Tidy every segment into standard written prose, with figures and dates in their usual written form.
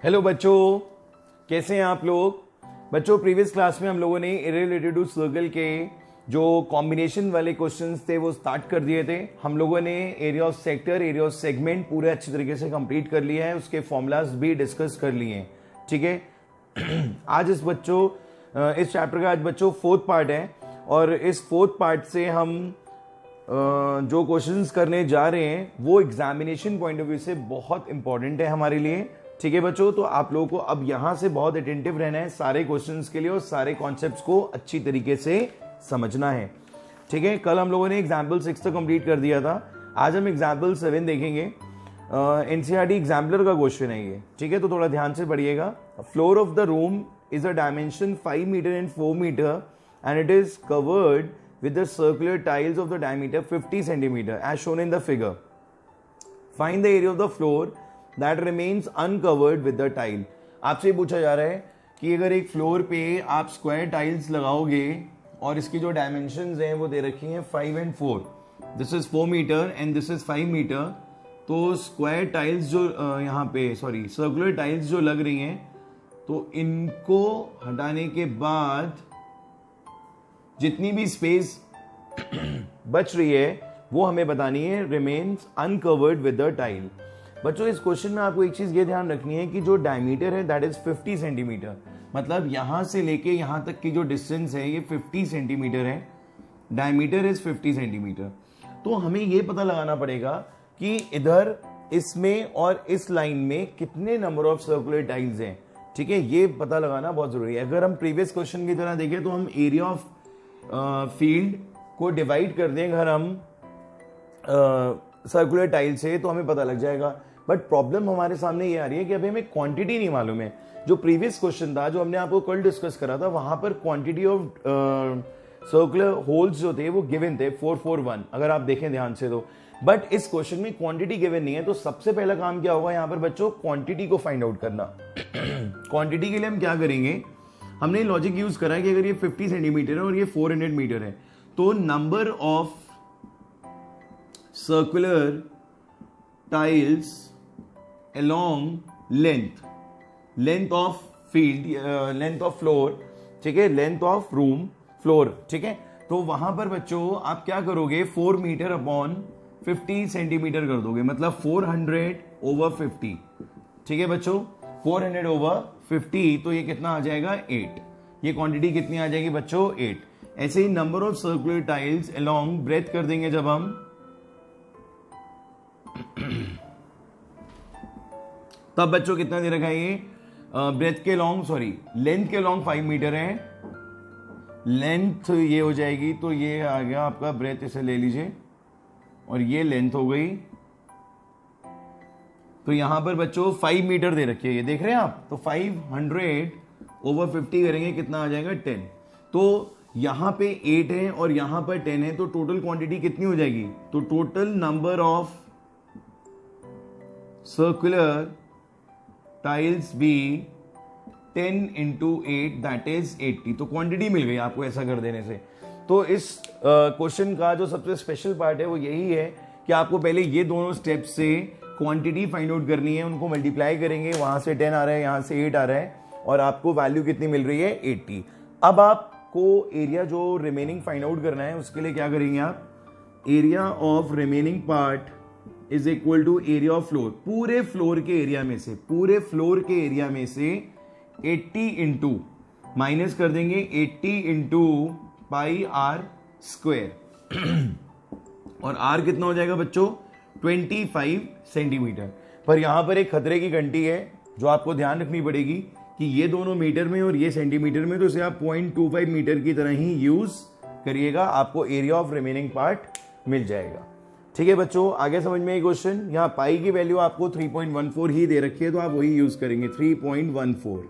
Hello बच्चों, कैसे हैं आप लोग। बच्चों, प्रीवियस क्लास में हम लोगों ने रिलेटेड टू सर्कल के जो कॉम्बिनेशन वाले क्वेश्चंस थे वो स्टार्ट कर दिए थे। हम लोगों ने area of sector, area of segment पूरे अच्छी तरीके से कंप्लीट कर लिया है, उसके फॉर्मूलाज भी डिस्कस कर लिए हैं। ठीक है। आज इस चैप्टर का आज बच्चों फोर्थ पार्ट है और इस फोर्थ पार्ट से हम जो क्वेश्चंस करने जा रहे हैं वो एग्जामिनेशन पॉइंट ऑफ व्यू से बहुत इंपॉर्टेंट है हमारे लिए। ठीक है बच्चों, तो आप लोगों को अब यहां से बहुत अटेंटिव रहना है सारे क्वेश्चंस के लिए और सारे कॉन्सेप्ट्स को अच्छी तरीके से समझना है। ठीक है, कल हम लोगों ने एग्जाम्पल 6 तो कंप्लीट कर दिया था, आज हम एग्जाम्पल 7 देखेंगे। एनसीईआरटी एग्जाम्पलर का क्वेश्चन है ये। ठीक है, तो थोड़ा ध्यान से पढ़िएगा। Floor of the room is a dimension 5 metre and 4 metre and it is covered with the circular tiles of the diameter 50 centimeter as shown in the figure. Find the area of the floor that remains uncovered with the tile. आपसे पूछा जा रहा है कि अगर एक floor पे आप स्क्वायर टाइल्स लगाओगे और इसकी जो डायमेंशंस हैं वो दे रखी हैं 5 and 4, this is 4 metre and this is 5 metre, तो स्क्वायर टाइल्स जो यहाँ पे सर्कुलर टाइल्स जो लग रही हैं तो इनको हटाने के बाद जितनी भी स्पेस बच रही है वो हमें बतानी है remains uncovered with the tile. बच्चों, इस क्वेश्चन में आपको एक चीज ये ध्यान रखनी है कि जो डायमीटर है दैट इज 50 सेंटीमीटर, मतलब यहां से लेके यहां तक की जो डिस्टेंस है ये 50 सेंटीमीटर है। Diameter is 50 centimetre. तो हमें ये पता लगाना पड़ेगा कि इधर इसमें और इस लाइन में कितने नंबर ऑफ सर्कुलर टाइल्स हैं। ठीक है, ये पता लगाना बहुत जरूरी है। अगर हम प्रीवियस क्वेश्चन की तरह देखें तो हम एरिया ऑफ फील्ड को डिवाइड कर दें अगर हम सर्कुलर टाइल से तो हमें पता लग जाएगा। बट प्रॉब्लम हमारे सामने ये आ रही है कि अभी हमें क्वांटिटी नहीं मालूम है। जो प्रीवियस क्वेश्चन था जो हमने आपको कल डिस्कस करा था वहां पर क्वांटिटी ऑफ सर्कुलर होल्स जो थे वो गिवन थे 441, अगर आप देखें ध्यान से तो। बट इस क्वेश्चन में क्वांटिटी गिवन नहीं है, तो सबसे पहला काम क्या होगा यहाँ पर बच्चों, क्वांटिटी को फाइंड आउट करना। क्वांटिटी के लिए हम क्या करेंगे, हमने लॉजिक यूज करा है कि अगर ये 50 सेंटीमीटर है और ये 400 मीटर है तो number of circular tiles along length of field, length of floor, ठीक है, लेंथ ऑफ रूम फ्लोर। ठीक है, तो वहां पर बच्चों आप क्या करोगे, 4 मीटर अपॉन 50 सेंटीमीटर कर दोगे, मतलब 400 ओवर 50। ठीक है बच्चों, 400 ओवर 50, तो ये कितना आ जाएगा 8। ये क्वांटिटी कितनी आ जाएगी बच्चों 8। ऐसे ही number of circular tiles along breadth कर देंगे जब हम तब बच्चों कितना दे रखा है ये ब्रेथ के लॉन्ग लेंथ के लॉन्ग 5 मीटर है, लेंथ ये हो जाएगी तो ये आ गया आपका ब्रेथ, इसे ले लीजिए और ये लेंथ हो गई। तो यहां पर बच्चों 5 मीटर दे रखी है, ये देख रहे हैं आप, तो 500 ओवर 50 करेंगे कितना आ जाएगा 10। तो यहां पे 8 है और यहां पर 10 है, तो टोटल क्वांटिटी कितनी हो जाएगी, तो total number of circular tiles भी 10 into 8 दैट इज 80। तो क्वांटिटी मिल गई आपको ऐसा कर देने से। तो इस क्वेश्चन का जो सबसे स्पेशल पार्ट है वो यही है कि आपको पहले ये दोनों स्टेप से क्वांटिटी फाइंड आउट करनी है, उनको मल्टीप्लाई करेंगे, वहां से 10 आ रहा है, यहां से 8 आ रहा है और आपको वैल्यू कितनी मिल रही है 80। अब आपको एरिया जो रिमेनिंग फाइंड आउट करना है उसके लिए क्या करेंगे आप, area of remaining part is equal to area of floor, पूरे फ्लोर के एरिया में से 80 इंटू माइनस कर देंगे 80 इंटू पाई आर स्क्वायर और आर कितना हो जाएगा बच्चों 25 सेंटीमीटर। पर यहां पर एक खतरे की घंटी है जो आपको ध्यान रखनी पड़ेगी कि ये दोनों मीटर में और ये सेंटीमीटर में, तो इसे आप 0.25 मीटर की तरह ही यूज करिएगा, आपको एरिया ऑफ रिमेनिंग पार्ट मिल जाएगा। ठीक है बच्चों, आगे समझ में ये क्वेश्चन। यहां पाई की वैल्यू आपको 3.14 ही दे रखी है तो आप वही यूज करेंगे 3.14।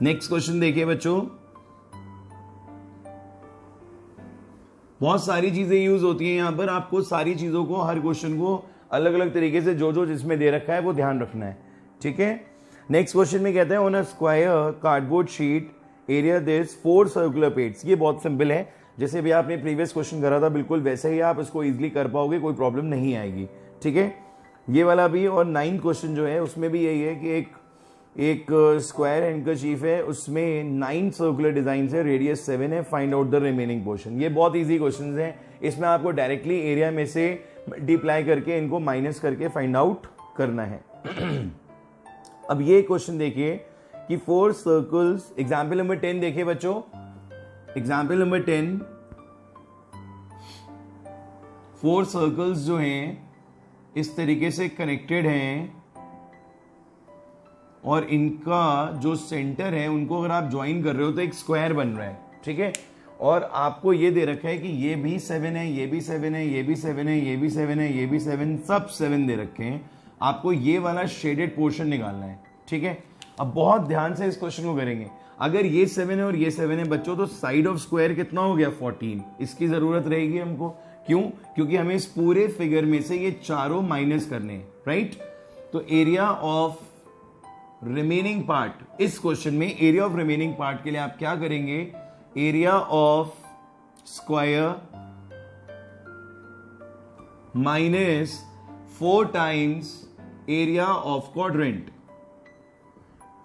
नेक्स्ट क्वेश्चन देखिए बच्चों, बहुत सारी चीजें यूज होती हैं यहां पर, आपको सारी चीजों को, हर क्वेश्चन को अलग अलग तरीके से जो जिसमें दे रखा है वो ध्यान रखना है। ठीक है, नेक्स्ट क्वेश्चन में कहते हैं on a square cardboard sheet area this 4 circular plates. ये बहुत सिंपल है, जैसे भी आपने प्रीवियस क्वेश्चन करा था बिल्कुल वैसे ही आप इसको इजीली कर पाओगे, कोई प्रॉब्लम नहीं आएगी। ठीक है, ये वाला भी। और 9 क्वेश्चन जो है उसमें भी यही है कि एक स्क्वायर हैंडकरचीफ है, उसमें 9 सर्कुलर डिजाइन है, रेडियस 7 है, find out the remaining portion. ये बहुत इजी क्वेश्चंस हैं, इसमें आपको डायरेक्टली एरिया में से मल्टीप्लाई करके इनको माइनस करके फाइंड आउट करना है। अब ये क्वेश्चन देखिए कि 4 सर्कल्स, एग्जाम्पल नंबर 10 देखिए बच्चों, एग्जाम्पल नंबर 10, 4 सर्कल्स जो हैं इस तरीके से कनेक्टेड हैं और इनका जो सेंटर है उनको अगर आप ज्वाइन कर रहे हो तो एक स्क्वायर बन रहा है। ठीक है, और आपको ये दे रखा है कि ये भी 7 है, ये भी 7 है, ये भी 7 है, ये भी 7 है, ये भी 7, सब 7 दे रखे हैं। आपको ये वाला शेडेड पोर्शन निकालना है। ठीक है, अब बहुत ध्यान से इस क्वेश्चन को करेंगे। अगर ये 7 है और ये 7 है बच्चों, तो साइड ऑफ स्क्वायर कितना हो गया 14। इसकी जरूरत रहेगी हमको, क्यों? क्योंकि हमें इस पूरे फिगर में से ये चारों माइनस करने हैं, राइट। तो एरिया ऑफ रिमेनिंग पार्ट, इस क्वेश्चन में एरिया ऑफ रिमेनिंग पार्ट के लिए आप क्या करेंगे, area of square minus 4 times area of quadrant.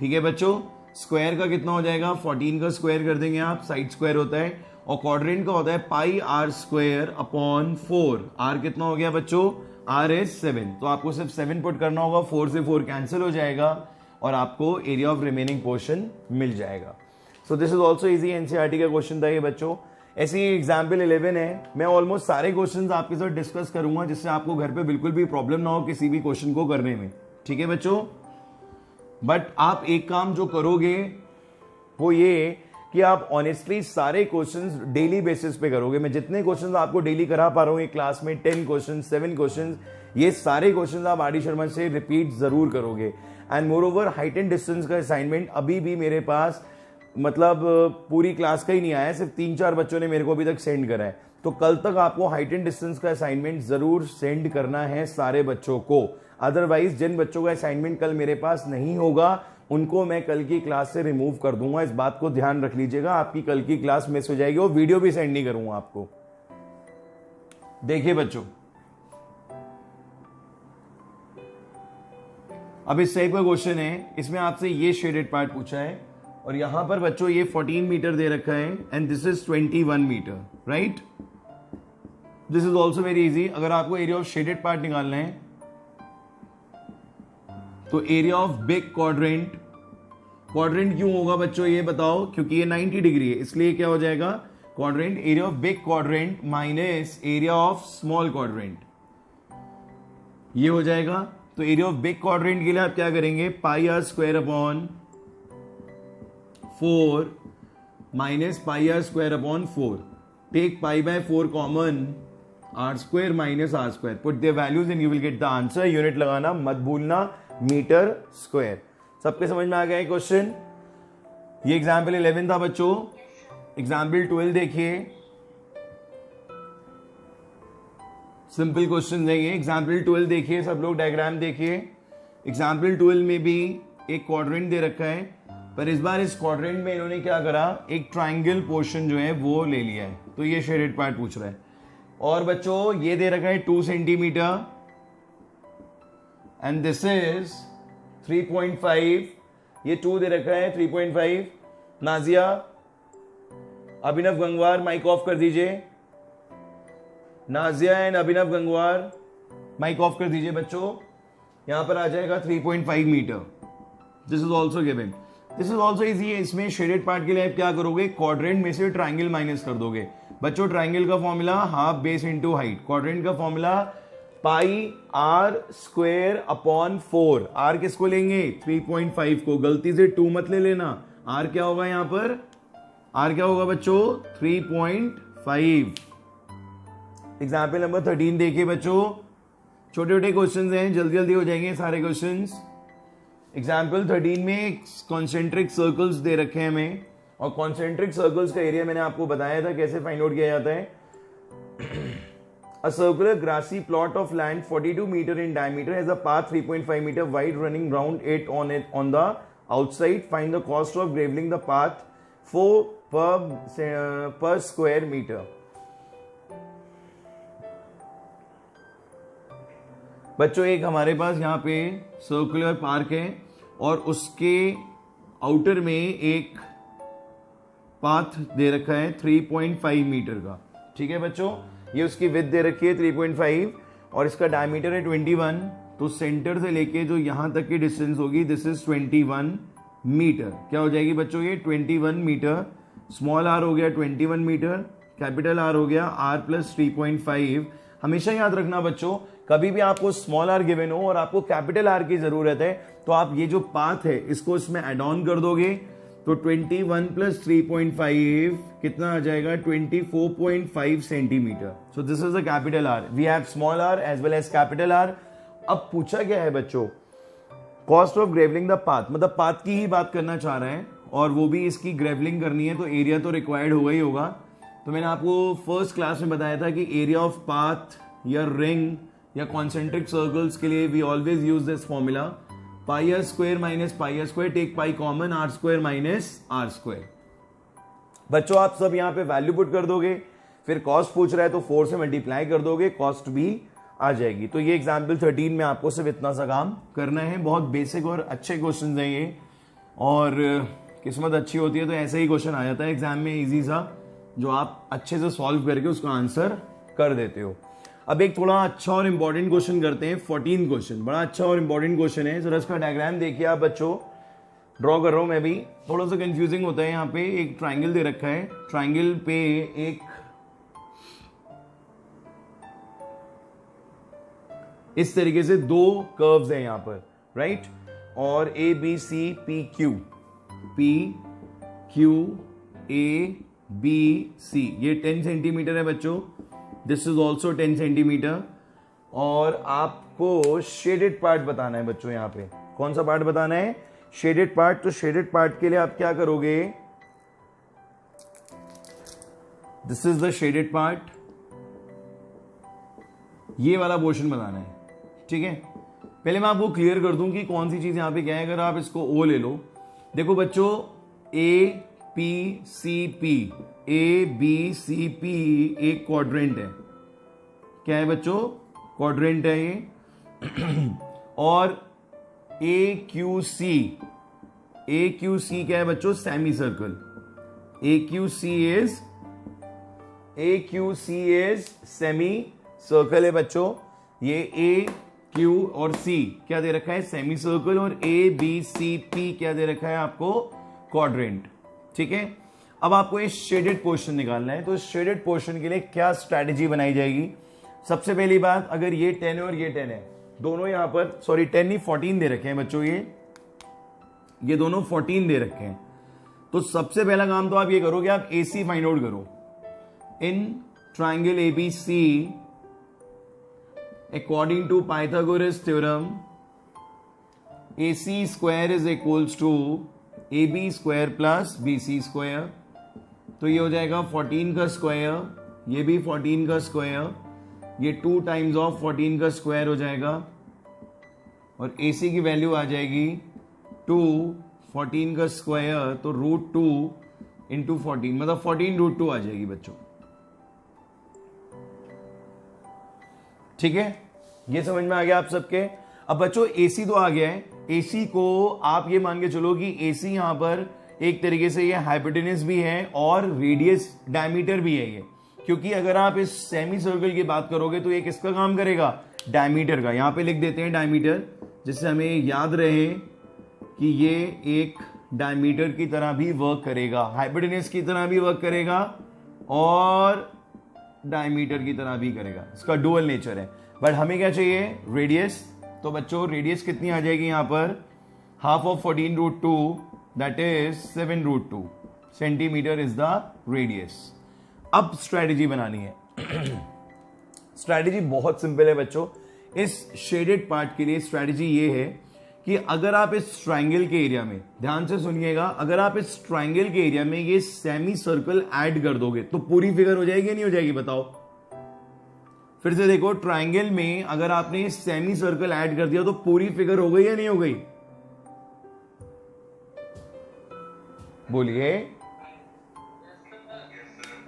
ठीक है बच्चों, स्क्वायर का कितना हो जाएगा, 14 का स्क्वायर कर देंगे आप, साइड स्क्वायर होता है, और क्वाड्रेंट का होता है पाई आर स्क्वायर अपॉन 4। आर कितना हो गया बच्चों, आर इज 7, तो आपको सिर्फ 7 पुट करना होगा, 4 से 4 कैंसिल हो जाएगा और आपको एरिया ऑफ रिमेनिंग पोर्शन मिल जाएगा। सो this is also easy, NCERT का क्वेश्चन था ये बच्चों। ऐसे ही एग्जाम्पल 11 है, मैं ऑलमोस्ट सारे क्वेश्चंस आपके साथ डिस्कस करूंगा जिससे आपको घर पे बिल्कुल भी प्रॉब्लम ना हो किसी भी क्वेश्चन को करने में। ठीक है बच्चों, बट आप एक काम जो करोगे वो ये कि आप ऑनेस्टली सारे क्वेश्चंस डेली बेसिस पे करोगे। मैं जितने क्वेश्चंस आपको डेली करा पा रहा हूँ क्लास में, 10 क्वेश्चन, 7 क्वेश्चन, ये सारे क्वेश्चंस आप आर डी शर्मा से रिपीट जरूर करोगे। And more over height and distance का असाइनमेंट अभी भी मेरे पास मतलब पूरी क्लास का ही नहीं आया, सिर्फ 3-4 बच्चों ने मेरे को अभी तक सेंड करा है। तो कल तक आपको हाइट एंड डिस्टेंस का असाइनमेंट जरूर सेंड करना है सारे बच्चों को। अदरवाइज जिन बच्चों का असाइनमेंट कल मेरे पास नहीं होगा उनको मैं कल की क्लास से रिमूव कर दूंगा। इस बात को ध्यान रख लीजिएगा, आपकी कल की क्लास मिस हो जाएगी और वीडियो भी सेंड नहीं करूंगा आपको। देखिए बच्चों, अब इस टाइप का क्वेश्चन है, इसमें आपसे ये शेडेड पार्ट पूछा है और यहां पर बच्चों ये 14 मीटर दे रखा है and this is 21 metre, right. This is also very easy. अगर आपको एरिया ऑफ शेडेड पार्ट निकालना है तो area of big quadrant, quadrant क्यों होगा बच्चों ये बताओ, क्योंकि ये 90 डिग्री है इसलिए क्या हो जाएगा quadrant, area of big quadrant minus area of small quadrant, ये हो जाएगा। तो एरिया ऑफ बिग क्वाड्रेंट के लिए आप क्या करेंगे, pi r square upon 4 minus pi r square upon 4, take pi by 4 common, r square minus are square, put the values and you will get the answer. Unit लगाना मत भूलना, metre square. सबके समझ में आ गया क्वेश्चन। ये example 11 था बच्चों। एग्जाम्पल 12 देखिए, सिंपल क्वेश्चन देंगे। एग्जाम्पल 12 देखिए, सब लोग डायग्राम देखिए। एग्जाम्पल 12 में भी एक क्वाड्रेंट दे रखा है, पर इस बार इस क्वाड्रेंट में इन्होंने क्या करा, एक ट्राइंगल पोर्शन जो है वो ले लिया है, तो ये शेडेड पार्ट पूछ रहा है। और बच्चों ये दे रखा है 2 सेंटीमीटर एंड दिस इज 3.5, ये 2 दे रखा है 3.5। नाजिया, अभिनव गंगवार माइक ऑफ कर दीजिए। Nazia and Abhinav Gangwar mike off कर दीजिए बच्चों। यहां पर आ जाएगा 3.5 metre. This is also given, this is also easy है। इसमें शेडेड पार्ट के लिए आप क्या करोगे, क्वाड्रेंट में से ट्राइंगल माइनस कर दोगे बच्चों। ट्राइंगल का formula half base into height, quadrant का formula pi r square upon 4। R किसको लेंगे, 3.5 को, गलती से 2 मत ले लेना। आर क्या होगा यहां पर, आर क्या होगा बच्चों 3.5। एग्जाम्पल नंबर 13 देखिए बच्चों, छोटे छोटे क्वेश्चंस हैं, जल्दी जल्दी हो जाएंगे सारे क्वेश्चंस। एग्जाम्पल 13 में कॉन्सेंट्रिक सर्कल्स दे रखे हैं हमें, और कॉन्सेंट्रिक सर्कल्स का एरिया मैंने आपको बताया था कैसे फाइंड आउट किया जाता है। A circular grassy plot of land 42 meter in diameter has a path 3.5 meter wide running round it on the outside. Find the cost of graveling the path पर स्क्वायर मीटर। बच्चों एक हमारे पास यहाँ पे circular park है और उसके outer में एक पाथ दे रखा है 3.5 मीटर का। ठीक है बच्चों, ये उसकी विड्थ दे रखी है 3.5 और इसका डायमीटर है 21। तो सेंटर से लेके जो यहां तक की डिस्टेंस होगी दिस इज 21 मीटर। क्या हो जाएगी बच्चों ये 21 मीटर। स्मॉल आर हो गया 21 मीटर, कैपिटल आर हो गया आर प्लस 3.5। हमेशा याद रखना बच्चों, कभी भी आपको स्मॉल आर गिवन हो और आपको कैपिटल आर की जरूरत है तो आप ये जो पाथ है इसको इसमें एड ऑन कर दोगे तो 21 प्लस 3.5 कितना आ जाएगा 24.5 centimetre. So this is the capital R. We have small r as well as capital R. अब पूछा गया है बच्चों cost of gravelling the path, मतलब पाथ की ही बात करना चाह रहे हैं और वो भी इसकी ग्रेवलिंग करनी है तो एरिया तो रिक्वायर्ड होगा ही होगा। तो मैंने आपको फर्स्ट क्लास में बताया था कि एरिया ऑफ पाथ या रिंग या कॉन्सेंट्रिक सर्कल्स के लिए we always use this formula pi r square minus pi r square, take pi common, r square minus are square. बच्चों आप सब यहां पे वैल्यू पुट कर दोगे, फिर कॉस्ट पूछ रहा है तो 4 से मल्टीप्लाई कर दोगे, कॉस्ट भी आ जाएगी। तो ये एग्जाम्पल 13 में आपको सिर्फ इतना सा काम करना है। बहुत बेसिक और अच्छे क्वेश्चन हैं ये, और किस्मत अच्छी होती है तो ऐसे ही क्वेश्चन आ जाता है एग्जाम में इजी सा, जो आप अच्छे से सॉल्व करके उसका आंसर कर देते हो। अब एक थोड़ा अच्छा और इंपॉर्टेंट क्वेश्चन करते हैं, 14 क्वेश्चन, बड़ा अच्छा और इंपॉर्टेंट क्वेश्चन है। जरा इसका डायग्राम देखिए आप बच्चों, ड्रॉ कर रहा हूं मैं भी, थोड़ा सा कंफ्यूजिंग होता है। यहाँ पे एक ट्राइंगल दे रखा है, ट्राइंगल पे एक इस तरीके से दो कर्व्स हैं यहाँ पर, राइट, और A B C P Q A B C, ये 10 सेंटीमीटर है बच्चों, दिस इज ऑल्सो 10 सेंटीमीटर। और आपको शेडेड पार्ट बताना है बच्चों, यहाँ पे कौन सा पार्ट बताना है, शेडेड पार्ट। तो शेडेड पार्ट के लिए आप क्या करोगे, this is the shaded part, ये वाला पोर्शन बनाना है। ठीक है, पहले मैं आपको क्लियर कर दूं कि कौन सी चीज यहां पे क्या है। अगर आप इसको ओ ले लो, देखो बच्चों A P C P, A B C P एक क्वाड्रेंट है, क्या है बच्चों, क्वाड्रेंट है ये। और ए क्यू सी क्या है बच्चों, semi circle. A Q C is semi circle है बच्चों। ये ए क्यू और सी क्या दे रखा है, सेमी सर्कल, और ए बी सी पी क्या दे रखा है आपको, क्वाड्रेंट। ठीक है, अब आपको ये शेडेड पोर्शन निकालना है। तो शेडेड पोर्शन के लिए क्या स्ट्रैटेजी बनाई जाएगी। सबसे पहली बात, अगर ये 10 है और ये 10 है, दोनों यहां पर 10 नहीं 14 दे रखे हैं बच्चों, ये दोनों 14 दे रखे हैं। तो सबसे पहला काम तो आप ये करोगे, आप AC फाइंड आउट करो। In triangle ABC according to Pythagoras theorem, AC square is equals to AB square plus BC square। तो ये हो जाएगा 14 का स्क्वायर, ये भी 14 का स्क्वायर, ये 2 टाइम्स ऑफ 14 का स्क्वायर हो जाएगा, और AC की वैल्यू आ जाएगी 2, 14 का स्क्वायर तो √2 इंटू 14, मतलब 14√2 आ जाएगी बच्चों। ठीक है, ये समझ में आ गया आप सबके। अब बच्चों AC तो आ गया है, AC को आप ये मान के चलो कि AC यहां पर एक तरीके से ये हाइपोटेनस भी है और रेडियस डायमीटर भी है ये, क्योंकि अगर आप इस सेमी सर्कल की बात करोगे तो ये किसका काम करेगा, डायमीटर का। यहां पे लिख देते हैं डायमीटर, जिससे हमें याद रहे कि ये एक डायमीटर की तरह भी वर्क करेगा, हाइपोटेनस की तरह भी वर्क करेगा और डायमीटर की तरह भी करेगा, इसका डुअल नेचर है। बट हमें क्या चाहिए, रेडियस। तो बच्चों रेडियस कितनी आ जाएगी यहां पर, half of 14√2 that is 7√2 centimetre is the radius. अब स्ट्रेटेजी बनानी है। स्ट्रेटेजी बहुत सिंपल है बच्चों। इस शेडेड पार्ट के लिए स्ट्रेटेजी ये है कि अगर आप इस ट्राइंगल के एरिया में, ध्यान से सुनिएगा, अगर आप इस ट्राइंगल के एरिया में ये सेमी सर्कल ऐड कर दोगे तो पूरी फिगर हो जाएगी नहीं हो जाएगी, बताओ। फिर से देखो, ट्राइंगल में अगर आपने सेमी सर्कल ऐड कर दिया तो पूरी फिगर हो गई या नहीं हो गई, बोलिए।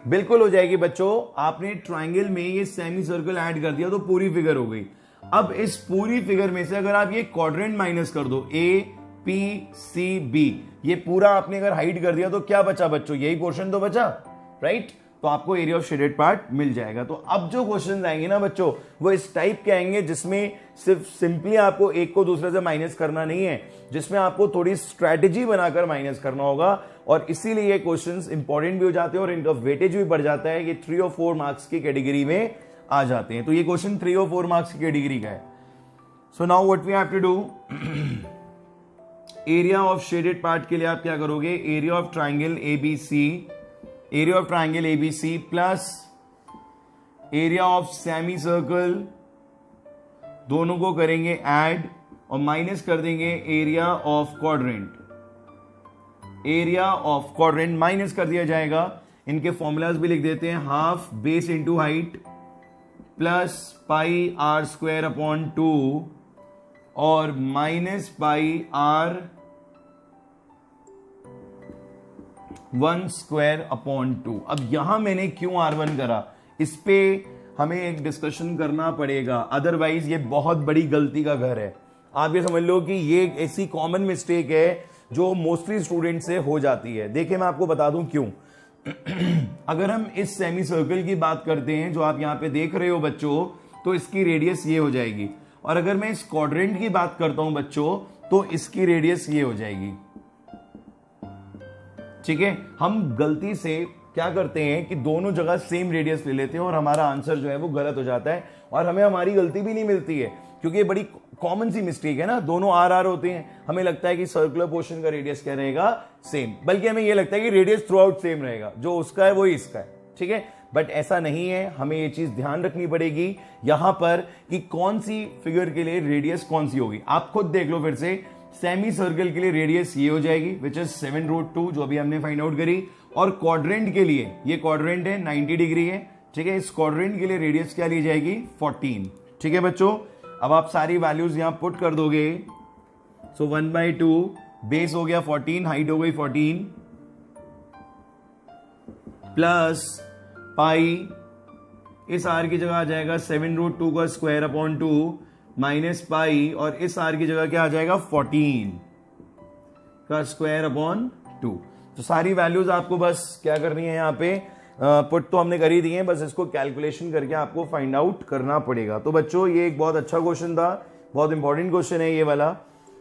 बिल्कुल हो जाएगी बच्चों। आपने ट्राइंगल में ये सेमी सर्कल ऐड कर दिया तो पूरी फिगर हो गई। अब इस पूरी फिगर में से अगर आप ये क्वाड्रेंट माइनस कर दो, ए पी सी बी, ये पूरा आपने अगर हाइड कर दिया तो क्या बचा बच्चों? यही पोर्शन तो बचा, राइट? तो आपको एरिया ऑफ शेडेड पार्ट मिल जाएगा। तो अब जो क्वेश्चन आएंगे ना बच्चों, वो इस टाइप के आएंगे जिसमें सिर्फ सिंपली आपको एक को दूसरे से माइनस करना नहीं है, जिसमें आपको थोड़ी स्ट्रैटेजी बनाकर माइनस करना होगा। और इसीलिए ये क्वेश्चंस इंपॉर्टेंट भी हो जाते हैं और इनका वेटेज भी बढ़ जाता है। ये 3 और 4 मार्क्स की कैटेगरी में आ जाते हैं। तो ये क्वेश्चन 3 और 4 मार्क्स की कैटेगरी का है। So now what we have to do, area of shaded part के लिए आप क्या करोगे? Area of triangle ABC, area of triangle ABC plus area of semi circle, दोनों को करेंगे ऐड और माइनस कर देंगे area of quadrant. Area of quadrant minus कर दिया जाएगा। इनके फॉर्मूलाज भी लिख देते हैं, half base into height plus pi r square upon 2 और minus pi are 1 square upon 2। अब यहां मैंने क्यों R1 करा, इस पे हमें एक डिस्कशन करना पड़ेगा, अदरवाइज ये बहुत बड़ी गलती का घर है। आप ये समझ लो कि ये एक ऐसी कॉमन मिस्टेक है जो मोस्टली स्टूडेंट से हो जाती है। देखिए मैं आपको बता दूं क्यों। अगर हम इस सेमी सर्कल की बात करते हैं जो आप यहां पे देख रहे हो बच्चों, तो इसकी रेडियस ये हो जाएगी। और अगर मैं इस क्वाड्रेंट की बात करता हूं बच्चों, तो इसकी रेडियस ये हो जाएगी। ठीक है, हम गलती से क्या करते हैं कि दोनों जगह सेम रेडियस ले लेते हैं और हमारा आंसर जो है वो गलत हो जाता है और हमें हमारी गलती भी नहीं मिलती है, क्योंकि ये बड़ी कॉमन सी मिस्टेक है ना। दोनों आर आर होते हैं, हमें लगता है कि सर्कुलर पोर्शन का रेडियस क्या रहेगा? सेम। बल्कि हमें यह लगता है कि रेडियस थ्रू आउट सेम रहेगा, जो उसका है वही इसका है। ठीक है, बट ऐसा नहीं है। हमें ये चीज ध्यान रखनी पड़ेगी यहां पर कि कौन सी फिगर के लिए रेडियस कौन सी होगी। आप खुद देख लो फिर से, सेमी सर्कल के लिए रेडियस ये हो जाएगी विच इज 7√2, जो अभी हमने फाइंड आउट करी। और क्वाड्रेंट के लिए, ये क्वाड्रेंट है 90 डिग्री है। ठीक है, इस क्वाड्रेंट के लिए रेडियस क्या ली जाएगी? 14। ठीक है बच्चों, अब आप सारी वैल्यूज यहां पुट कर दोगे। सो 1/2 बेस हो गया 14, हाइट हो गई 14 प्लस पाई, इस आर की जगह आ जाएगा 7√2 का स्क्वायर अपॉन 2 माइनस पाई, और इस आर की जगह क्या आ जाएगा? 14 का स्क्वायर अपॉन 2। तो सारी वैल्यूज आपको बस क्या करनी है यहां पे, पुट तो हमने कर ही दी है, बस इसको कैलकुलेशन करके आपको फाइंड आउट करना पड़ेगा। तो बच्चों ये एक बहुत अच्छा क्वेश्चन था, बहुत इंपॉर्टेंट क्वेश्चन है ये वाला।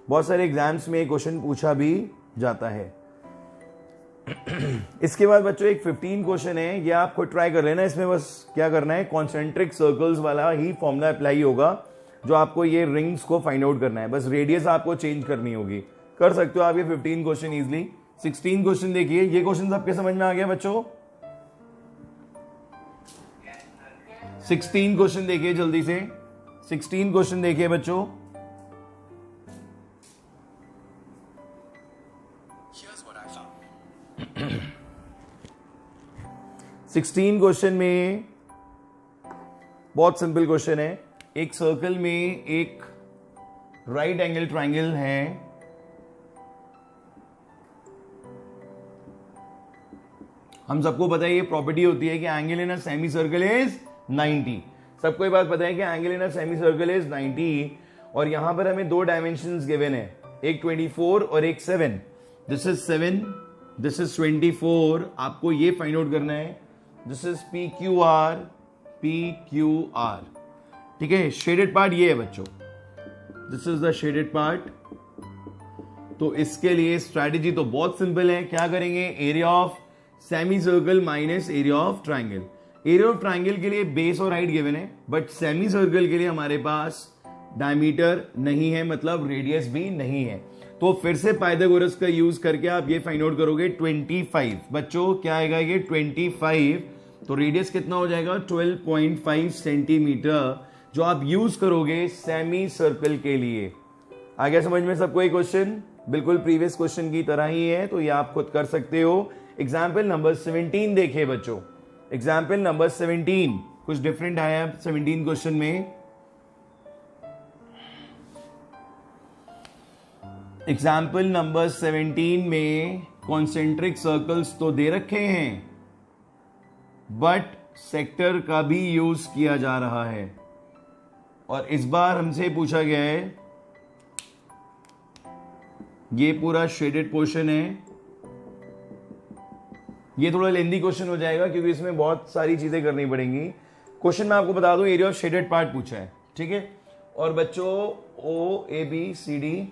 बहुत सारे एग्जाम्स में ये क्वेश्चन पूछा भी जाता है। इसके बाद बच्चों एक 15 क्वेश्चन है, ये आप खुद ट्राई कर लेना। इसमें बस क्या करना है, कॉन्सेंट्रिक सर्कल्स वाला ही फॉर्मूला अप्लाई होगा, जो आपको ये रिंग्स को फाइंड आउट करना है। बस रेडियस आपको चेंज करनी होगी। कर सकते हो आप ये 15 क्वेश्चन इजिली। 16 क्वेश्चन देखिए, ये क्वेश्चन आपके समझ में आ गया बच्चों? 16 क्वेश्चन देखिए जल्दी से, 16 क्वेश्चन देखिए बच्चों। सिक्सटीन क्वेश्चन में बहुत सिंपल क्वेश्चन है। एक सर्कल में एक राइट एंगल ट्राइंगल है, हम सबको पता है ये प्रॉपर्टी होती है कि angle in a semi circle is 90। सबको ये बात पता है कि angle in a semi circle is 90। और यहां पर हमें दो डायमेंशंस गिवन है, एक 24 और एक 7। This is 7, this is 24। आपको ये फाइंड आउट करना है। This is P Q R, P Q R. ठीक है, शेडेड पार्ट ये है बच्चों, this is the shaded part. तो इसके लिए स्ट्रैटेजी तो बहुत सिंपल है। क्या करेंगे? Area of semi circle minus area of triangle. Area of triangle के लिए बेस और हाइट गिवन है, बट सेमी सर्कल के लिए हमारे पास डायमीटर नहीं है, मतलब रेडियस भी नहीं है। तो फिर से पाइथागोरस का यूज करके आप ये फाइंड आउट करोगे 25। बच्चों क्या आएगा ये 25, तो रेडियस कितना हो जाएगा? 12.5 सेंटीमीटर, जो आप यूज करोगे सेमी सर्कल के लिए। आ गया समझ में सबको ये क्वेश्चन? बिल्कुल प्रीवियस क्वेश्चन की तरह ही है, तो ये आप खुद कर सकते हो। एग्जाम्पल नंबर 17 देखिए बच्चों, एग्जाम्पल नंबर 17 कुछ डिफरेंट आया 17 क्वेश्चन में। एग्जाम्पल नंबर 17 में कॉन्सेंट्रिक सर्कल्स तो दे रखे हैं, बट सेक्टर का भी यूज किया जा रहा है। और इस बार हमसे पूछा गया है, ये पूरा शेडेड पोर्शन है। ये थोड़ा लेंदी क्वेश्चन हो जाएगा क्योंकि इसमें बहुत सारी चीजें करनी पड़ेंगी। क्वेश्चन मैं आपको बता दूं, एरिया ऑफ शेडेड पार्ट पूछा है, ठीक है। और बच्चों O A B C D,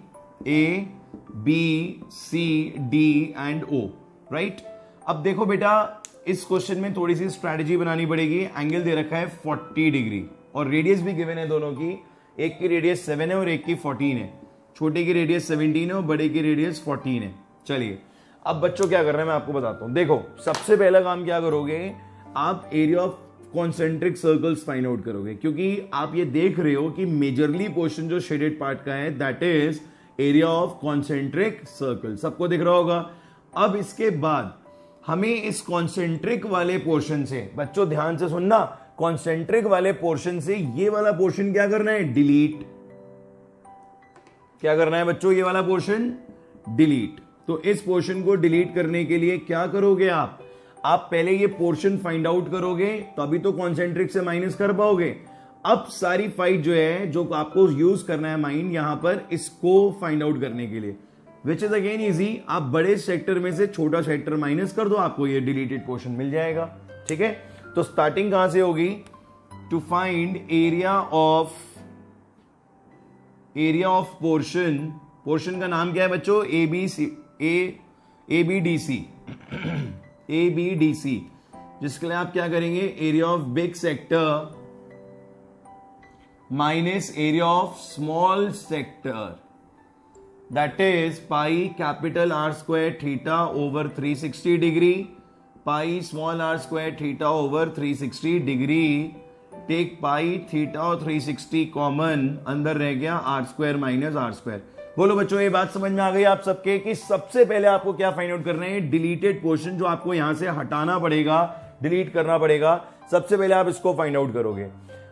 A B C D and O, right. अब देखो बेटा, इस क्वेश्चन में थोड़ी सी स्ट्रैटेजी बनानी पड़ेगी। एंगल दे रखा है 40 डिग्री और रेडियस भी गिवन है दोनों की। एक की रेडियस 7 है और एक की 14 है। छोटे की रेडियस 17 है और बड़े की रेडियस 14 है। चलिए अब बच्चों क्या करना है मैं आपको बताता हूं। देखो सबसे पहला काम क्या करोगे, आप area of concentric circles find out करोगे, क्योंकि आप ये देख रहे हो कि मेजरली पोर्शन जो शेडेड पार्ट का है that is area of concentric circle. सबको दिख रहा होगा। अब इसके बाद हमें इस कॉन्सेंट्रिक वाले पोर्शन से, बच्चों ध्यान से सुनना, कॉन्सेंट्रिक वाले पोर्शन से ये वाला पोर्शन क्या करना है, डिलीट। क्या करना है बच्चों, ये वाला पोर्शन डिलीट। तो इस पोर्शन को डिलीट करने के लिए क्या करोगे आप पहले ये पोर्शन फाइंड आउट करोगे, तो अभी तो कॉन्सेंट्रिक से माइनस कर पाओगे। अब सारी फाइट जो है, जो आपको यूज करना है माइंड यहां पर, इसको फाइंड आउट करने के लिए, विच इज अगेन इजी। आप बड़े सेक्टर में से छोटा सेक्टर माइनस कर दो, आपको ये डिलीटेड पोर्शन मिल जाएगा, ठीक है। तो स्टार्टिंग कहां से होगी, to find area of portion का नाम क्या है बच्चों, ए बी डी सी, जिसके लिए आप क्या करेंगे, area of big sector minus area of small sector, that is pi capital R square theta over 360 degree, pi small R square theta over 360 degree. Take pi theta और 360 कॉमन, अंदर रह गया R square minus are square. बोलो बच्चों ये बात समझ में आ गई आप सबके कि सबसे पहले आपको क्या फाइंड आउट करना है, डिलीटेड पोर्शन जो आपको यहां से हटाना पड़ेगा, डिलीट करना पड़ेगा। सबसे पहले आप इसको फाइंड आउट करोगे।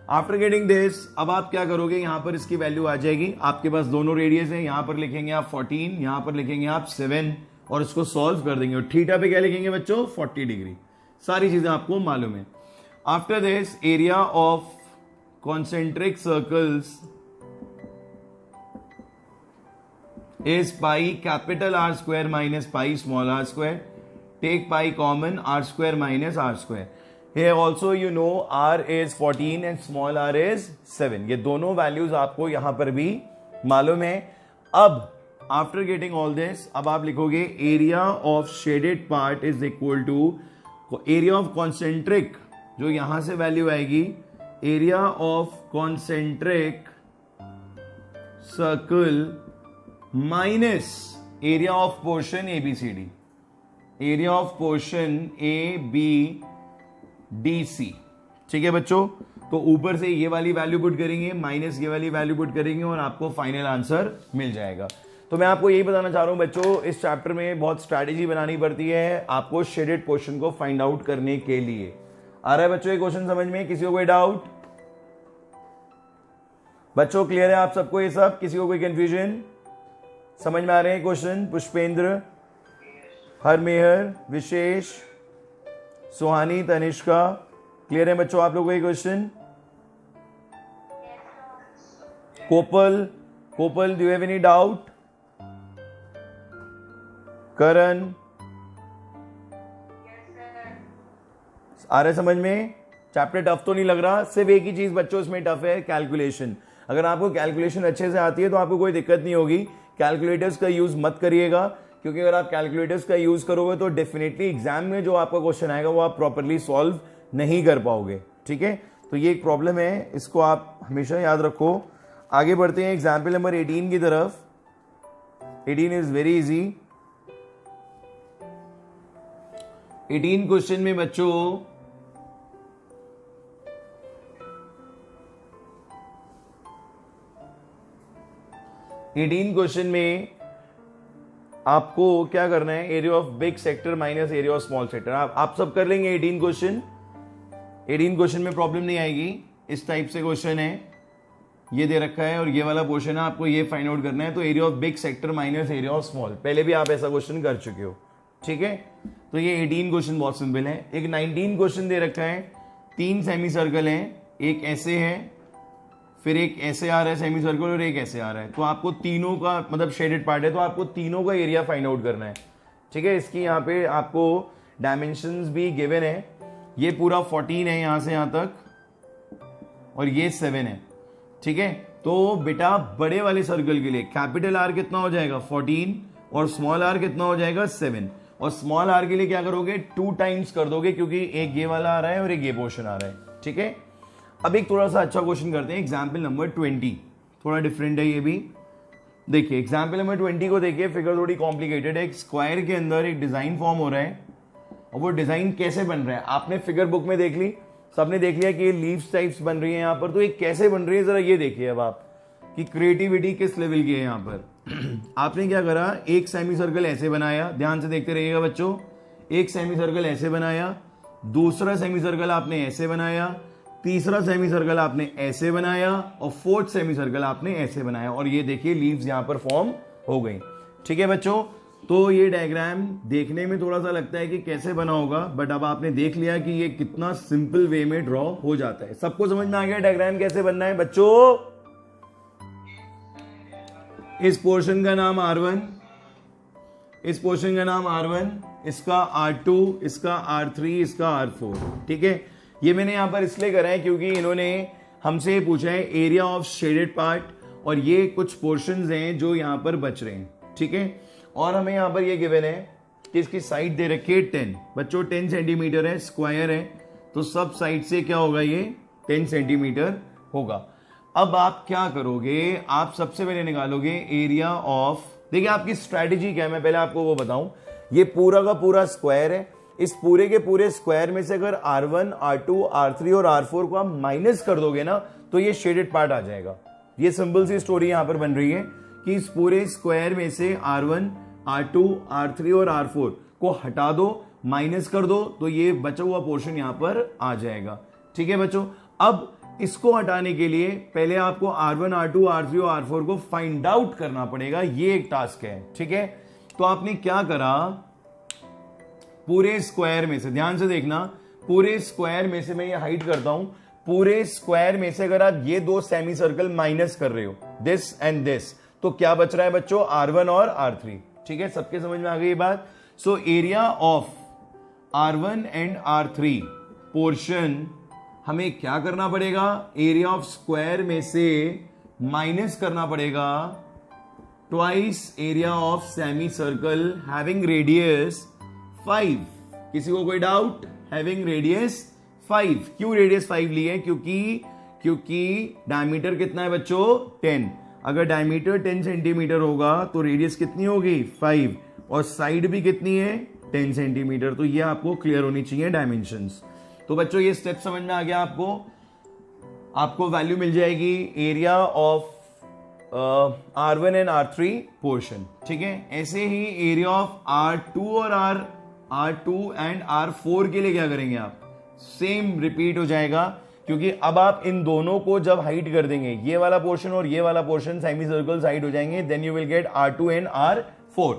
आफ्टर गेटिंग दिस, अब आप क्या करोगे, यहां पर इसकी वैल्यू आ जाएगी। आपके पास दोनों रेडियस है, यहां पर लिखेंगे आप 14, यहां पर लिखेंगे आप 7 और इसको सॉल्व कर देंगे। और थीटा पे क्या लिखेंगे बच्चों, 40 डिग्री। सारी चीजें आपको मालूम है। After this, area of concentric circles is pi capital R square minus pi small r square. Take pi common, R square minus R square. Here also you know R is 14 and small r is 7. ये दोनों values आपको यहां पर भी मालूम है। अब after getting all this, अब आप लिखोगे area of shaded part is equal to area of concentric, जो यहां से वैल्यू आएगी, area of concentric circle minus area of portion A B C D, area of portion A B D C, ठीक है बच्चों। तो ऊपर से ये वाली वैल्यू पुट करेंगे, माइनस ये वाली वैल्यू पुट करेंगे और आपको फाइनल आंसर मिल जाएगा। तो मैं आपको यही बताना चाह रहा हूं बच्चों, इस चैप्टर में बहुत स्ट्रैटेजी बनानी पड़ती है आपको शेडेड पोर्शन को फाइंड आउट करने के लिए। आ रहा है बच्चों ये क्वेश्चन समझ में, किसी को कोई डाउट? बच्चों क्लियर है आप सबको ये सब, किसी को कोई कंफ्यूजन? समझ में आ रहे हैं क्वेश्चन? पुष्पेंद्र, हरमेहर, विशेष, सुहानी, तनिष्का, क्लियर है बच्चों आप लोगों को ये question? Kopal, do you have any doubt? Karan, आ रहा है समझ में? चैप्टर टफ तो नहीं लग रहा? सिर्फ एक ही चीज बच्चों इसमें टफ है, कैलकुलेशन। अगर आपको कैलकुलेशन अच्छे से आती है तो आपको कोई दिक्कत नहीं होगी। कैलकुलेटर्स का यूज मत करिएगा, क्योंकि अगर आप कैलकुलेटर्स का यूज करोगे तो डेफिनेटली एग्जाम में जो आपका क्वेश्चन आएगा वो आप प्रॉपरली सॉल्व नहीं कर पाओगे, ठीक है। तो ये एक प्रॉब्लम है, इसको आप हमेशा याद रखो। आगे बढ़ते हैं एग्जाम्पल नंबर 18 की तरफ। 18 इज वेरी इजी। 18 क्वेश्चन में बच्चों क्वेश्चन में आपको क्या करना है, area of big sector minus area of small sector. आप सब कर लेंगे 18 क्वेश्चन में प्रॉब्लम नहीं आएगी। इस टाइप से क्वेश्चन है, ये दे रखा है और ये वाला पोर्शन है, आपको ये फाइंड आउट करना है। तो area of big sector minus area of small, पहले भी आप ऐसा क्वेश्चन कर चुके हो, ठीक है, तो ये 18 क्वेश्चन बहुत सिंपल है। एक 19 क्वेश्चन दे रखा है, 3 सेमी सर्कल है, एक ऐसे है, फिर एक ऐसे आ रहा है सेमी सर्कल और एक ऐसे आ रहा है। तो आपको तीनों का मतलब शेडेड पार्ट है, तो आपको तीनों का एरिया फाइंड आउट करना है। ठीक है, इसकी यहाँ पे आपको डायमेंशंस भी गिवन है। ये पूरा 14 है यहां से यहां तक और ये 7 है। ठीक है, तो बेटा बड़े वाले सर्कल के लिए कैपिटल आर कितना हो जाएगा 14 और स्मॉल आर कितना हो जाएगा 7। और स्मॉल आर के लिए क्या करोगे 2 टाइम्स कर दोगे, क्योंकि एक ये वाला आ रहा है और एक ये पोर्शन आ रहा है। ठीक है, अब एक थोड़ा सा अच्छा क्वेश्चन करते हैं, एग्जाम्पल नंबर 20। थोड़ा डिफरेंट है ये भी। देखिए एग्जाम्पल नंबर 20 को देखिए, फिगर थोड़ी कॉम्प्लिकेटेड है। एक स्क्वायर के अंदर एक डिजाइन फॉर्म हो रहा है और वो डिजाइन कैसे बन रहा है आपने फिगर बुक में देख ली, सबने देख लिया कि ये लीव्स टाइप्स बन रही है यहाँ पर। तो ये कैसे बन रही है जरा ये देखिए अब आप कि क्रिएटिविटी किस लेवल की है यहाँ पर। आपने क्या करा, एक सेमी सर्कल ऐसे बनाया, ध्यान से देखते रहिएगा बच्चों। एक सेमी सर्कल ऐसे बनाया, दूसरा सेमी सर्कल आपने ऐसे बनाया, तीसरा सेमी सर्कल आपने ऐसे बनाया और फोर्थ सेमी सर्कल आपने ऐसे बनाया। और ये देखिए लीव्स यहां पर फॉर्म हो गई। ठीक है बच्चों, तो ये डायग्राम देखने में थोड़ा सा लगता है कि कैसे बना होगा, बट अब आपने देख लिया कि ये कितना सिंपल वे में ड्रॉ हो जाता है। सबको समझ में आ गया डायग्राम कैसे बनना है बच्चों। इस पोर्शन का नाम R1, इस पोर्शन का नाम R1, इसका R2, इसका R3, इसका R4। ठीक है, ये मैंने यहां पर इसलिए करा है क्योंकि इन्होंने हमसे पूछा है एरिया ऑफ शेडेड पार्ट, और ये कुछ पोर्शंस हैं जो यहां पर बच रहे हैं। ठीक है, और हमें यहां पर ये गिवन है कि इसकी साइड दे रखी है 10। बच्चों 10 सेंटीमीटर है, स्क्वायर है, तो सब साइड से क्या होगा ये 10 सेंटीमीटर होगा। अब आप क्या करोगे, आप सबसे पहले निकालोगे एरिया ऑफ, देखिए आपकी स्ट्रैटेजी क्या है मैं पहले आपको वो बताऊं। ये पूरा का पूरा स्क्वायर है, इस पूरे के पूरे स्क्वायर में से अगर R1, R2, R3 और R4 को आप माइनस कर दोगे ना तो ये शेडेड पार्ट आ जाएगा। ये सिंपल सी स्टोरी यहां पर बन रही है कि इस पूरे स्क्वायर में से R1, R2, R3 और R4 को हटा दो, माइनस कर दो, तो ये बचा हुआ पोर्शन यहां पर आ जाएगा। ठीक है बच्चों, अब इसको हटाने के लिए पहले आपको R1, R2, R3 और R4 को फाइंड आउट करना पड़ेगा, ये एक टास्क है। ठीक है, तो आपने क्या करा, पूरे स्क्वायर में से, ध्यान से देखना, पूरे स्क्वायर में से मैं ये हाइड करता हूं, पूरे स्क्वायर में से अगर आप ये दो सेमी सर्कल माइनस कर रहे हो, दिस एंड दिस, तो क्या बच रहा है बच्चों R1 और R3। ठीक है, सबके समझ में आ गई ये बात। So area of R1 and R3 portion हमें क्या करना पड़ेगा, एरिया ऑफ स्क्वायर में से माइनस करना पड़ेगा twice area of semi circle having radius 5। किसी को कोई डाउट, हैविंग रेडियस 5। क्यों रेडियस 5 ली है, क्योंकि डायमीटर कितना है बच्चों 10। अगर डायमीटर 10 सेंटीमीटर होगा तो रेडियस कितनी होगी 5, और साइड भी कितनी है 10 सेंटीमीटर। तो ये आपको क्लियर होनी चाहिए डायमेंशंस। तो बच्चों ये स्टेप समझ में आ गया आपको वैल्यू मिल जाएगी area of R1 and R3 portion. ठीक है, ऐसे ही एरिया ऑफ R2 और R2 एंड R4 के लिए क्या करेंगे आप, सेम रिपीट हो जाएगा, क्योंकि अब आप इन दोनों को जब हाइड कर देंगे, ये वाला पोर्शन और ये वाला पोर्शन सेमी सर्कल हाइड हो जाएंगे, then you will get R2 and R4।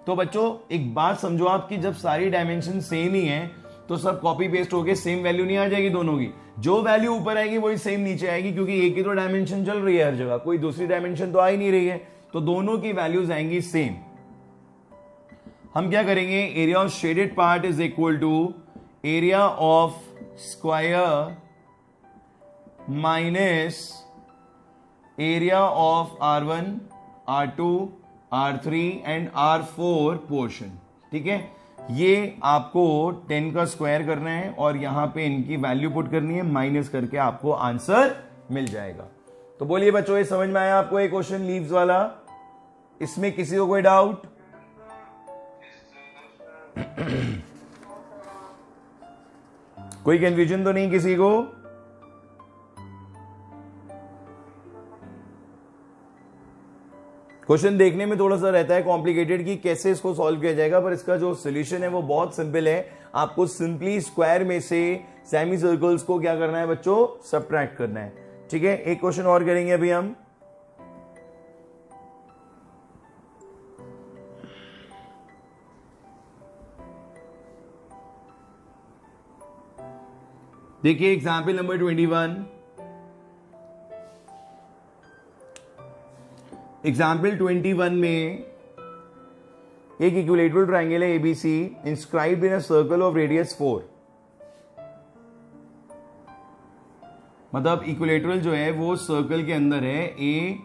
तो बच्चों एक बात समझो आप कि जब सारी डायमेंशन सेम ही है तो सब कॉपी पेस्ट होके सेम वैल्यू नहीं आ जाएगी दोनों की, जो वैल्यू ऊपर आएगी वही सेम नीचे आएगी, क्योंकि एक ही तो डायमेंशन चल रही है हर जगह, कोई दूसरी डायमेंशन तो आ ही नहीं रही है, तो दोनों की वैल्यूज आएंगी सेम। हम क्या करेंगे, area of shaded part is equal to area of square minus area of R1, R2, R3 and R4 portion. ठीक है, ये आपको 10 का स्क्वायर करना है और यहां पे इनकी वैल्यू पुट करनी है, माइनस करके आपको आंसर मिल जाएगा। तो बोलिए बच्चों ये समझ में आया आपको ये क्वेश्चन लीव्स वाला, इसमें किसी को कोई डाउट? कोई कंफ्यूजन तो नहीं किसी को? क्वेश्चन देखने में थोड़ा सा रहता है कॉम्प्लिकेटेड कि कैसे इसको सॉल्व किया जाएगा, पर इसका जो सोल्यूशन है वो बहुत सिंपल है। आपको सिंपली स्क्वायर में से सेमी सर्कल्स को क्या करना है बच्चों, सबट्रैक्ट करना है। ठीक है, एक क्वेश्चन और करेंगे अभी हम। देखिए एग्जाम्पल नंबर 21। एग्जाम्पल 21 में एक इक्विलेटरल ट्राइंगल है ABC inscribed in a circle of radius 4। मतलब इक्विलेटरल जो है वो सर्कल के अंदर है, ए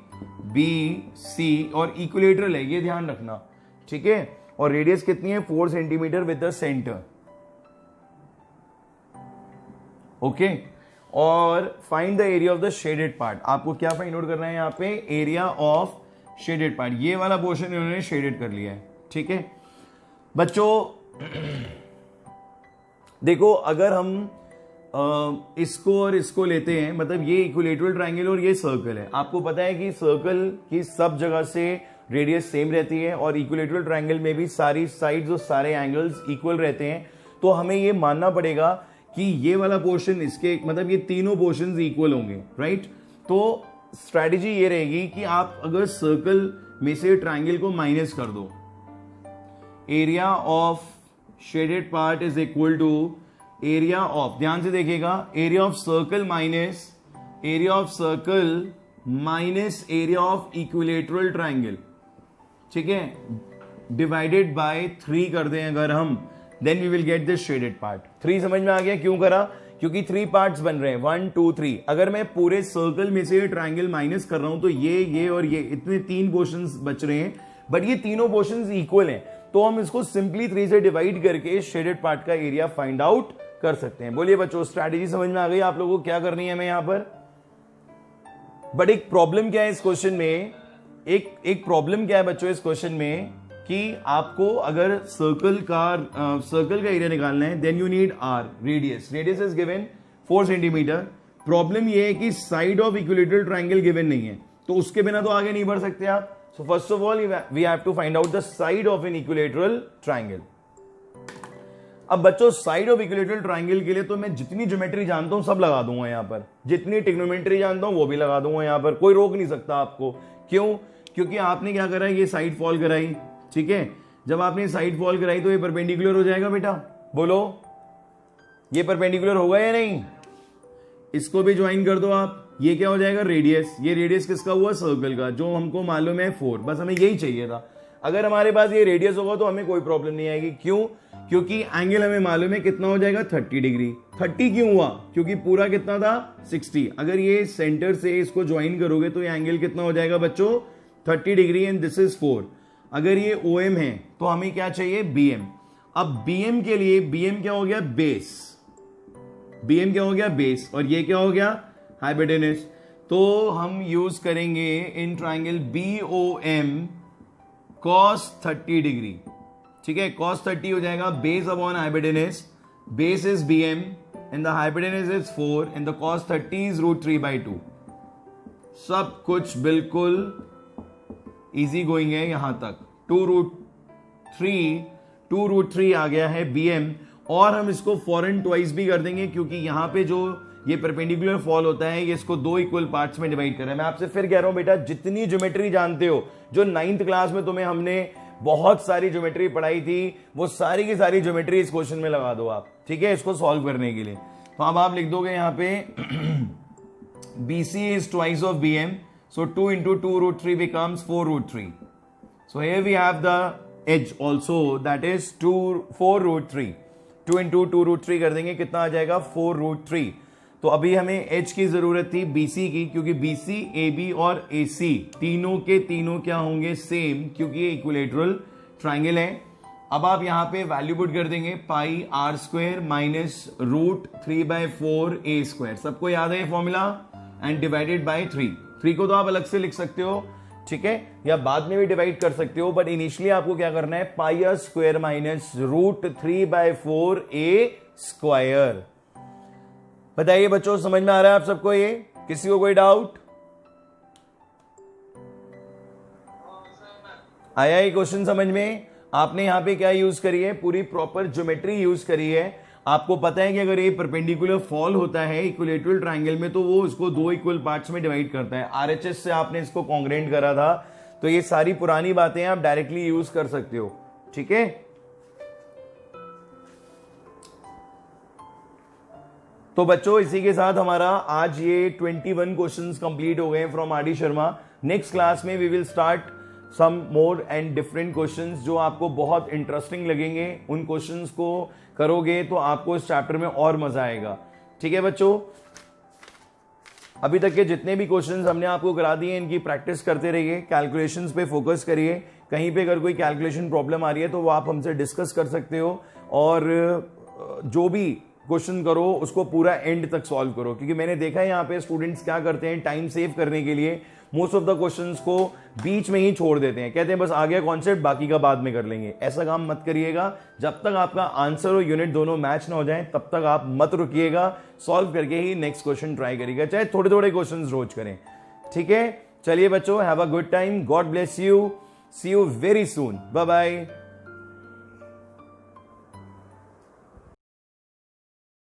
बी सी, और इक्विलेटरल है, ये ध्यान रखना, ठीक है। और रेडियस कितनी है? 4 centimetre with the centre, okay. और find the area of the shaded part. आपको क्या फाइंड आउट करना है यहाँ पे? Area of shaded part. ये वाला पोर्शन इन्होंने शेडेड कर लिया है, ठीक है बच्चों। देखो अगर हम इसको और इसको लेते हैं, मतलब ये इक्विलेटरल ट्राइंगल और ये सर्कल है। आपको पता है कि सर्कल की सब जगह से रेडियस सेम रहती है और इक्विलेटरल ट्राइंगल में भी सारी साइड्स और सारे एंगल्स इक्वल रहते हैं। तो हमें ये मानना पड़ेगा कि ये वाला पोर्शन इसके, मतलब ये तीनों पोर्शंस इक्वल होंगे, राइट। तो स्ट्रैटेजी ये रहेगी कि आप अगर सर्कल में से ट्राइंगल को माइनस कर दो, area of shaded part is equal to area of, ध्यान से देखिएगा, area of circle minus area of circle minus area of equilateral triangle, ठीक है, डिवाइडेड बाय 3 कर दें अगर हम, then we will get this shaded part. 3 समझ में आ गया? क्यों करा? क्योंकि 3 पार्ट्स बन रहे हैं, 1 2 3। अगर मैं पूरे सर्कल में से ट्राइंगल माइनस कर रहा हूं तो ये और ये इतने 3 पोर्शंस बच रहे हैं, बट ये तीनों पोर्शंस इक्वल हैं। तो हम इसको सिंपली 3 से डिवाइड करके शेडेड पार्ट का एरिया फाइंड आउट कर सकते हैं। बोलिए बच्चों, स्ट्रैटेजी समझ में आ गई आप लोगों को? क्या करनी है हमें यहां पर? बट एक प्रॉब्लम क्या है इस क्वेश्चन में? एक प्रॉब्लम क्या है बच्चों इस क्वेश्चन में कि आपको अगर सर्कल का एरिया निकालना है, then you need R, radius is given 4 centimetre. Problem ये है कि side of equilateral triangle given नहीं है, तो उसके बिना तो आगे नहीं बढ़ सकते आप। So first of all we have to find out the side of an equilateral triangle. अब बच्चों साइड ऑफ इक्विलेटरल ट्राइंगल के लिए तो मैं जितनी ज्योमेट्री जानता हूं सब लगा दूंगा यहां पर, जितनी ट्रिग्नोमेट्री जानता हूं वो भी लगा दूंगा यहां पर, कोई रोक नहीं सकता आपको। क्यों? क्योंकि आपने क्या करा, ये साइड फॉल कराई, ठीक है। जब आपने साइड फॉल कराई तो ये परपेंडिकुलर हो जाएगा बेटा, बोलो ये परपेंडिकुलर होगा या नहीं? इसको भी ज्वाइन कर दो आप, ये क्या हो जाएगा? रेडियस। ये रेडियस किसका हुआ? सर्कल का, जो हमको मालूम है 4। बस हमें यही चाहिए था। अगर हमारे पास ये रेडियस होगा तो हमें कोई प्रॉब्लम नहीं आएगी। क्यों? क्योंकि एंगल हमें मालूम है कितना हो जाएगा, 30 डिग्री। 30 क्यों हुआ? क्योंकि पूरा कितना था? 60। अगर ये सेंटर से इसको ज्वाइन करोगे तो ये एंगल कितना हो जाएगा बच्चों? 30 डिग्री, एंड दिस इज 4। अगर ये OM है तो हमें क्या चाहिए? BM। अब BM के लिए, BM क्या हो गया? बेस। BM क्या हो गया? बेस। और ये क्या हो गया? हाइपोटेनस। तो हम यूज करेंगे in triangle BOM cos 30 degree, ठीक है। cos 30 हो जाएगा base upon hypotenuse. Base is BM and the hypotenuse is 4 and the cos 30 is √3/2। सब कुछ बिल्कुल इजी गोइंग है यहां तक। 2√3 आ गया है BM, और हम इसको फॉरन ट्वाइस भी कर देंगे क्योंकि यहां पे जो ये परपेंडिकुलर फॉल होता है ये इसको 2 इक्वल पार्ट्स में डिवाइड कर रहा है। मैं आपसे फिर कह रहा हूं बेटा, जितनी ज्योमेट्री जानते हो, जो 9th क्लास में तुम्हें हमने बहुत सारी ज्योमेट्री पढ़ाई थी, वो सारी की सारी ज्योमेट्री इस क्वेश्चन में लगा दो आप, ठीक है, इसको सॉल्व करने के लिए। तो अब आप लिख दोगे यहां पे BC is twice of BM, so 2 into 2√3 becomes 4√3. So here we have the edge also, that is 4√3. 2 into 2√3 कर देंगे, कितना आ जाएगा? 4√3। तो अभी हमें एच की जरूरत थी BC की, क्योंकि BC, AB और AC तीनों के तीनों क्या होंगे? सेम, क्योंकि ये इक्विलेटरल ट्राइंगल है। अब आप यहां पे वैल्यू पुट कर देंगे, पाई r² माइनस √3/4a²। सबको याद है ये फॉर्मूला? एंड डिवाइडेड बाय 3 को तो आप अलग से लिख सकते हो, ठीक है, या बाद में भी डिवाइड कर सकते हो, बट इनिशियली आपको क्या करना है? πr² minus √3/4a²। बताइए बच्चों, समझ में आ रहा है आप सबको ये? किसी को कोई डाउट आया ये क्वेश्चन समझ में? आपने यहां पे क्या यूज करी है? पूरी प्रॉपर ज्योमेट्री यूज करी है। आपको पता है कि अगर ये परपेंडिकुलर फॉल होता है इक्विलेटरल ट्राइंगल में तो वो इसको 2 इक्वल पार्ट्स में डिवाइड करता है। RHS से आपने इसको कॉन्ग्रेंट करा था, तो ये सारी पुरानी बातें आप डायरेक्टली यूज कर सकते हो, ठीक है। तो बच्चों इसी के साथ हमारा आज ये 21 क्वेश्चंस कंप्लीट हो गए from R D Sharma. Next class में we will start some more and different questions जो आपको बहुत इंटरेस्टिंग लगेंगे। उन क्वेश्चंस को करोगे तो आपको इस चैप्टर में और मजा आएगा। ठीक है बच्चों, अभी तक के जितने भी क्वेश्चंस हमने आपको करा दिए इनकी प्रैक्टिस करते रहिए, कैलकुलेशंस पे फोकस करिए। कहीं पे अगर कोई कैलकुलेशन प्रॉब्लम आ रही है तो वो आप हमसे डिस्कस कर सकते हो, और जो भी क्वेश्चन करो उसको पूरा एंड तक सॉल्व करो, क्योंकि मैंने देखा है यहाँ पे स्टूडेंट्स क्या करते हैं, टाइम सेव करने के लिए मोस्ट ऑफ द क्वेश्चंस को बीच में ही छोड़ देते हैं, कहते हैं बस आ गया कॉन्सेप्ट बाकी का बाद में कर लेंगे। ऐसा काम मत करिएगा। जब तक आपका आंसर और यूनिट दोनों मैच ना हो जाए तब तक आप मत रुकिएगा, सॉल्व करके ही नेक्स्ट क्वेश्चन ट्राई करिएगा, चाहे थोड़े थोड़े क्वेश्चन रोज करें। ठीक है, चलिए बच्चों, have a good time, God bless you, see you very soon, bye bye.